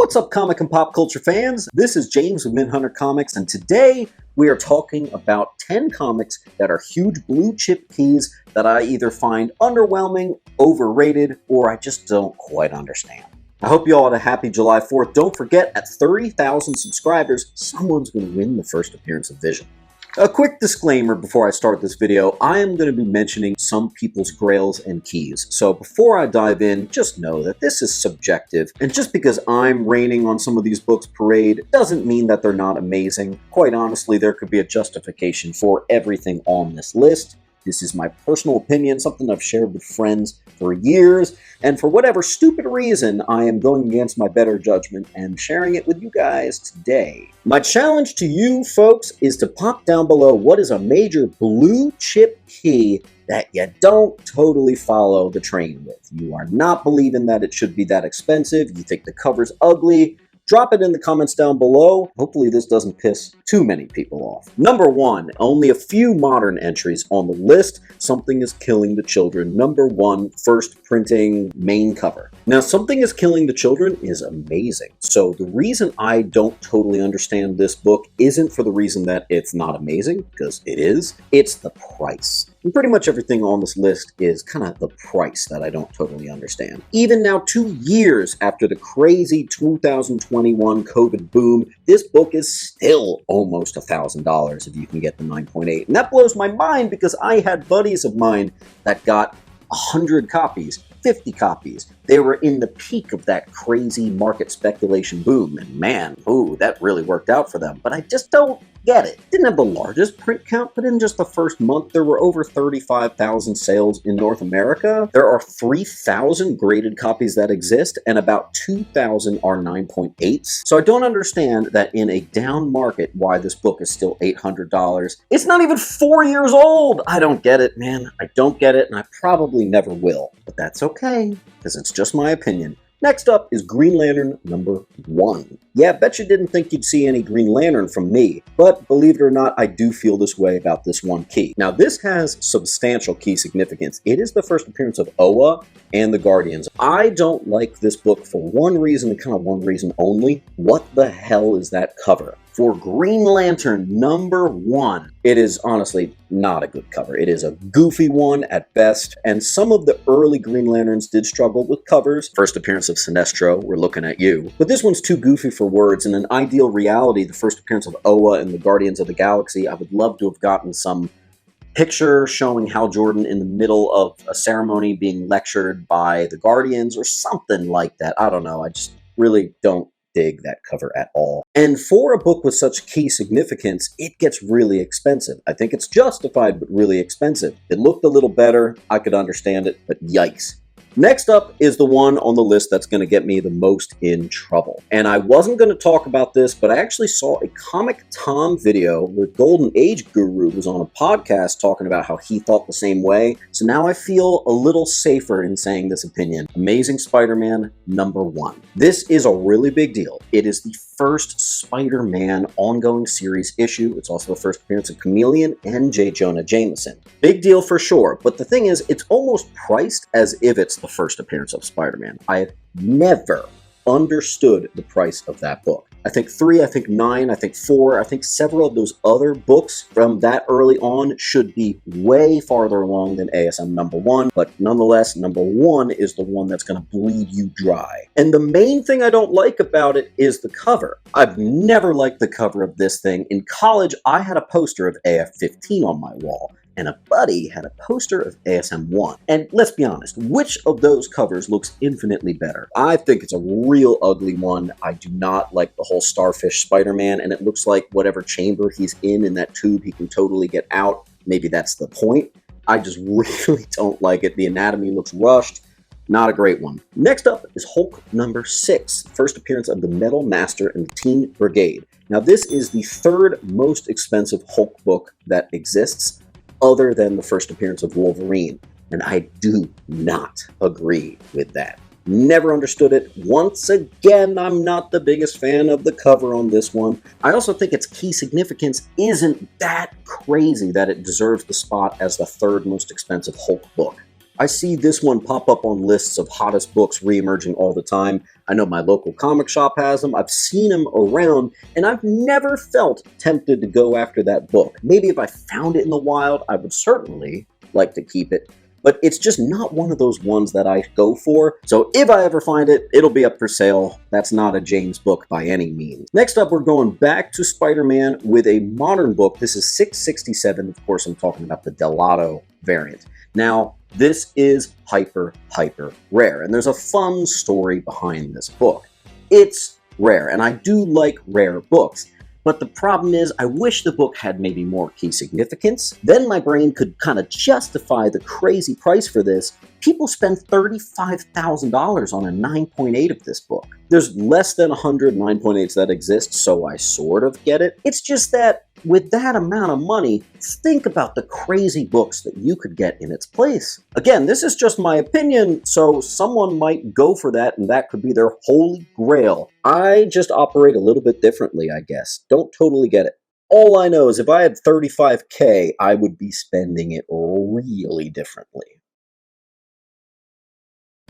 What's up, comic and pop culture fans? This is James with Minhunter Comics, and today we are talking about 10 comics that are huge blue chip keys that I either find underwhelming, overrated, or I just don't quite understand. I hope you all had a happy July 4th. Don't forget, at 30,000 subscribers, someone's going to win the first appearance of Vision. A quick disclaimer before I start this video, I am going to be mentioning some people's grails and keys. So before I dive in, just know that this is subjective, and just because I'm raining on some of these books' parade doesn't mean that they're not amazing. Quite honestly, there could be a justification for everything on this list. This is my personal opinion, something I've shared with friends for years, and for whatever stupid reason, I am going against my better judgment and sharing it with you guys today. My challenge to you folks is to pop down below what is a major blue chip key that you don't totally follow the train with. You are not believing that it should be that expensive, you think the cover's ugly. Drop it in the comments down below. Hopefully this doesn't piss too many people off. Number 1, only a few modern entries on the list. Something is Killing the Children. Number 1, first printing main cover. Now, Something is Killing the Children is amazing. So the reason I don't totally understand this book isn't for the reason that it's not amazing, because it is. It's the price. And pretty much everything on this list is kind of the price that I don't totally understand. Even now, 2 years after the crazy 2021 COVID boom, this book is still almost $1,000 if you can get the 9.8. And that blows my mind because I had buddies of mine that got 100 copies, 50 copies. They were in the peak of that crazy market speculation boom, and man, ooh, that really worked out for them. But I just don't get it. Didn't have the largest print count, but in just the first month, there were over 35,000 sales in North America. There are 3,000 graded copies that exist, and about 2,000 are 9.8s. So I don't understand that in a down market, why this book is still $800. It's not even 4 years old! I don't get it, man. I don't get it, and I probably never will. But that's okay, because it's just my opinion. Next up is Green Lantern number 1. Yeah, bet you didn't think you'd see any Green Lantern from me, but believe it or not, I do feel this way about this one key. Now, this has substantial key significance. It is the first appearance of Oa and the Guardians. I don't like this book for one reason, and kind of one reason only. What the hell is that cover? For Green Lantern number 1, it is honestly not a good cover. It is a goofy one at best, and some of the early Green Lanterns did struggle with covers. First appearance of Sinestro, we're looking at you. But this one's too goofy for words. In an ideal reality, the first appearance of Oa and the Guardians of the Galaxy, I would love to have gotten some picture showing Hal Jordan in the middle of a ceremony being lectured by the Guardians or something like that. I don't know. I just really don't dig that cover at all. And for a book with such key significance, it gets really expensive. I think it's justified, but really expensive. It looked a little better. I could understand it, but yikes. Next up is the one on the list that's going to get me the most in trouble. And I wasn't going to talk about this, but I actually saw a Comic Tom video where Golden Age Guru was on a podcast talking about how he thought the same way. So now I feel a little safer in saying this opinion. Amazing Spider-Man number 1. This is a really big deal. It is the first Spider-Man ongoing series issue. It's also the first appearance of Chameleon and J. Jonah Jameson. Big deal for sure, but the thing is, it's almost priced as if it's the first appearance of Spider-Man. I have never understood the price of that book. I think 3, I think 9, I think 4, I think several of those other books from that early on should be way farther along than ASM number 1, but nonetheless, number 1 is the one that's going to bleed you dry. And the main thing I don't like about it is the cover. I've never liked the cover of this thing. In college, I had a poster of AF-15 on my wall, and a buddy had a poster of ASM-1. And let's be honest, which of those covers looks infinitely better? I think it's a real ugly one. I do not like the whole starfish Spider-Man, and it looks like whatever chamber he's in that tube, he can totally get out. Maybe that's the point. I just really don't like it. The anatomy looks rushed. Not a great one. Next up is Hulk number 6, first appearance of the Metal Master and the Teen Brigade. Now, this is the 3rd most expensive Hulk book that exists, other than the first appearance of Wolverine. And I do not agree with that. Never understood it. Once again, I'm not the biggest fan of the cover on this one. I also think its key significance isn't that crazy that it deserves the spot as the 3rd most expensive Hulk book. I see this one pop up on lists of hottest books re-emerging all the time. I know my local comic shop has them. I've seen them around, and I've never felt tempted to go after that book. Maybe if I found it in the wild, I would certainly like to keep it. But it's just not one of those ones that I go for. So if I ever find it, it'll be up for sale. That's not a James book by any means. Next up, we're going back to Spider-Man with a modern book. This is 667. Of course, I'm talking about the Delato variant. Now, this is hyper rare, and there's a fun story behind this book. It's rare, and I do like rare books. But the problem is, I wish the book had maybe more key significance. Then my brain could kind of justify the crazy price for this. People spend $35,000 on a 9.8 of this book. There's less than 100 9.8s that exist, so I sort of get it. It's just that with that amount of money, think about the crazy books that you could get in its place. Again, this is just my opinion, so someone might go for that, and that could be their holy grail. I just operate a little bit differently, I guess. Don't totally get it. All I know is if I had $35K, I would be spending it really differently.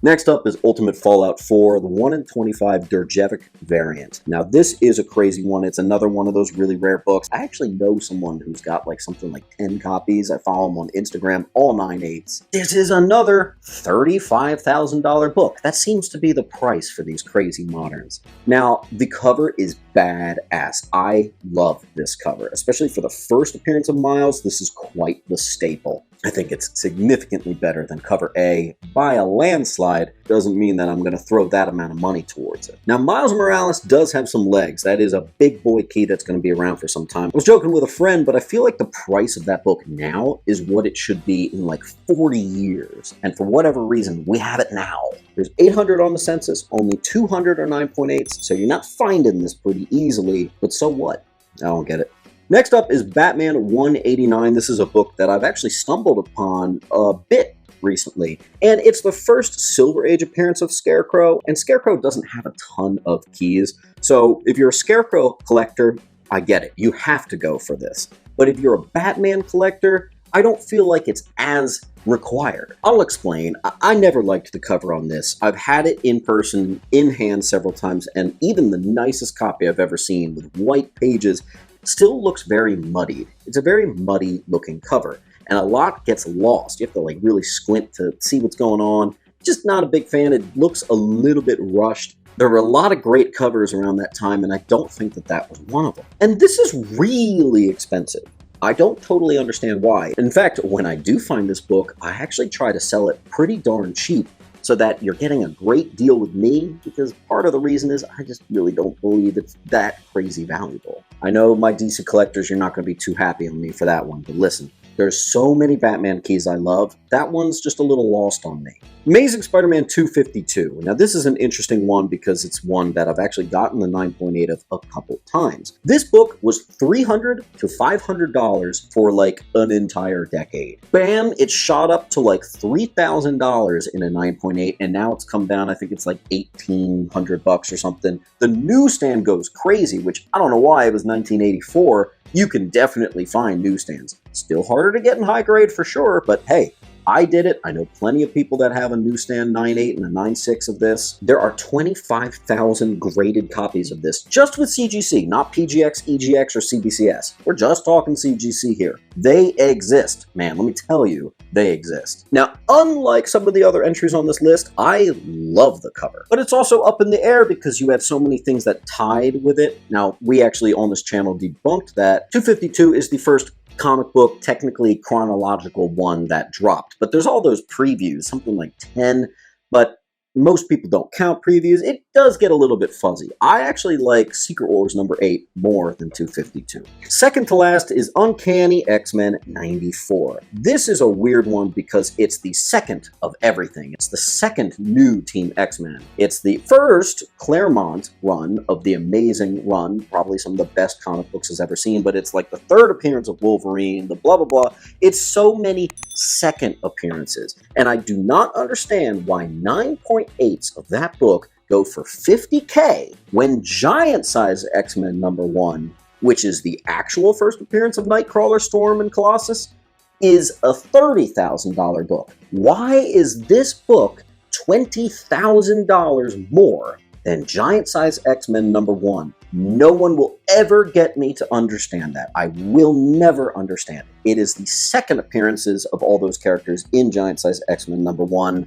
Next up is Ultimate Fallout 4, the 1 in 25 Durjevic variant. Now this is a crazy one. It's another one of those really rare books. I actually know someone who's got something like 10 copies. I follow him on Instagram, all 9/8. This is another $35,000 book. That seems to be the price for these crazy moderns. Now, the cover is badass. I love this cover, especially for the first appearance of Miles. This is quite the staple. I think it's significantly better than cover A by a landslide. Doesn't mean that I'm going to throw that amount of money towards it. Now, Miles Morales does have some legs. That is a big boy key that's going to be around for some time. I was joking with a friend, but I feel like the price of that book now is what it should be in 40 years. And for whatever reason, we have it now. There's 800 on the census, only 200 are 9.8s, so you're not finding this pretty easily, but so what? I don't get it. Next up is Batman 189. This is a book that I've actually stumbled upon a bit recently, and it's the first Silver Age appearance of Scarecrow, and Scarecrow doesn't have a ton of keys, so if you're a Scarecrow collector, I get it. You have to go for this. But if you're a Batman collector, I don't feel like it's as required. I'll explain. I never liked the cover on this. I've had it in person, in hand several times, and even the nicest copy I've ever seen with white pages still looks very muddied. It's a very muddy looking cover, and a lot gets lost. You have to really squint to see what's going on. Just not a big fan. It looks a little bit rushed. There were a lot of great covers around that time, and I don't think that that was one of them. And this is really expensive. I don't totally understand why. In fact, when I do find this book, I actually try to sell it pretty darn cheap so that you're getting a great deal with me, because part of the reason is I just really don't believe it's that crazy valuable. I know my DC collectors, you're not going to be too happy on me for that one, but listen, there's so many Batman keys I love, that one's just a little lost on me. Amazing Spider-Man 252. Now this is an interesting one because it's one that I've actually gotten the 9.8 of a couple times. This book was $300 to $500 for an entire decade. Bam, it shot up to $3,000 in a 9.8, and now it's come down, I think it's $1,800 or something. The newsstand goes crazy, which I don't know why, it was 1984. You can definitely find newsstands. Still harder to get in high grade for sure, but hey, I did it. I know plenty of people that have a newsstand 9.8 and a 9.6 of this. There are 25,000 graded copies of this just with CGC, not PGX, EGX, or CBCS. We're just talking CGC here. They exist, man. Let me tell you, they exist. Now, unlike some of the other entries on this list, I love the cover, but it's also up in the air because you had so many things that tied with it. Now, we actually on this channel debunked that. 252 is the first comic book, technically chronological one that dropped, but there's all those previews, something like 10, but most people don't count previews. It does get a little bit fuzzy. I actually like Secret Wars number 8 more than 252. Second to last is Uncanny XMen 94. This is a weird one because it's the second of everything. It's the second new Team X-Men. It's the first Claremont run of the amazing run, probably some of the best comic books has ever seen, but it's the third appearance of Wolverine, the blah, blah, blah. It's so many second appearances, and I do not understand why 9.8s of that book go for $50K when Giant Size X-Men number 1, which is the actual first appearance of Nightcrawler, Storm, and Colossus, is a $30,000 book. Why is this book $20,000 more than Giant Size X-Men #1? No one will ever get me to understand that. I will never understand it. It is the second appearances of all those characters in Giant Size X-Men #1.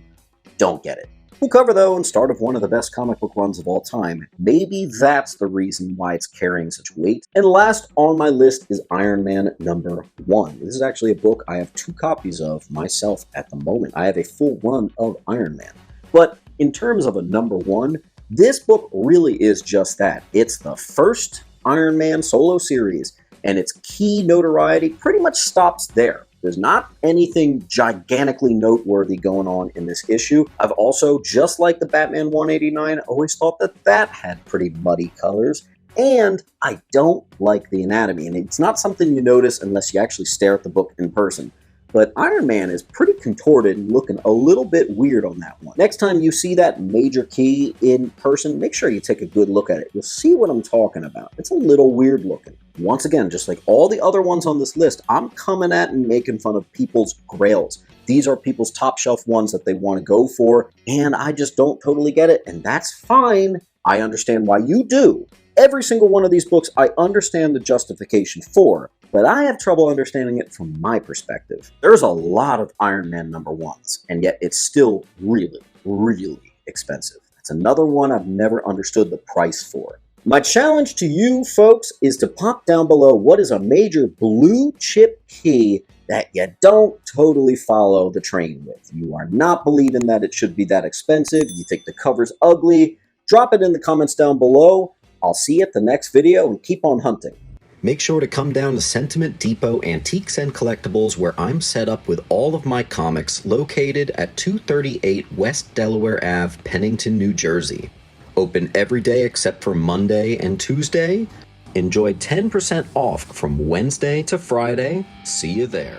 Don't get it. We'll cover, though, and start of one of the best comic book runs of all time. Maybe that's the reason why it's carrying such weight. And last on my list is Iron Man #1. This is actually a book I have 2 copies of myself at the moment. I have a full run of Iron Man. But in terms of a #1, this book really is just that. It's the first Iron Man solo series, and its key notoriety pretty much stops there. There's not anything gigantically noteworthy going on in this issue. I've also, just like the Batman 189, always thought that that had pretty muddy colors. And I don't like the anatomy, and it's not something you notice unless you actually stare at the book in person. But Iron Man is pretty contorted and looking a little bit weird on that one. Next time you see that major key in person, make sure you take a good look at it. You'll see what I'm talking about. It's a little weird looking. Once again, just like all the other ones on this list, I'm coming at and making fun of people's grails. These are people's top shelf ones that they want to go for, and I just don't totally get it, and that's fine. I understand why you do. Every single one of these books, I understand the justification for, but I have trouble understanding it from my perspective. There's a lot of Iron Man #1s, and yet it's still really, really expensive. It's another one I've never understood the price for. My challenge to you folks is to pop down below what is a major blue chip key that you don't totally follow the train with. You are not believing that it should be that expensive. You think the cover's ugly. Drop it in the comments down below. I'll see you at the next video, and keep on hunting. Make sure to come down to Sentiment Depot Antiques and Collectibles, where I'm set up with all of my comics, located at 238 West Delaware Ave, Pennington, New Jersey. Open every day except for Monday and Tuesday. Enjoy 10% off from Wednesday to Friday. See you there.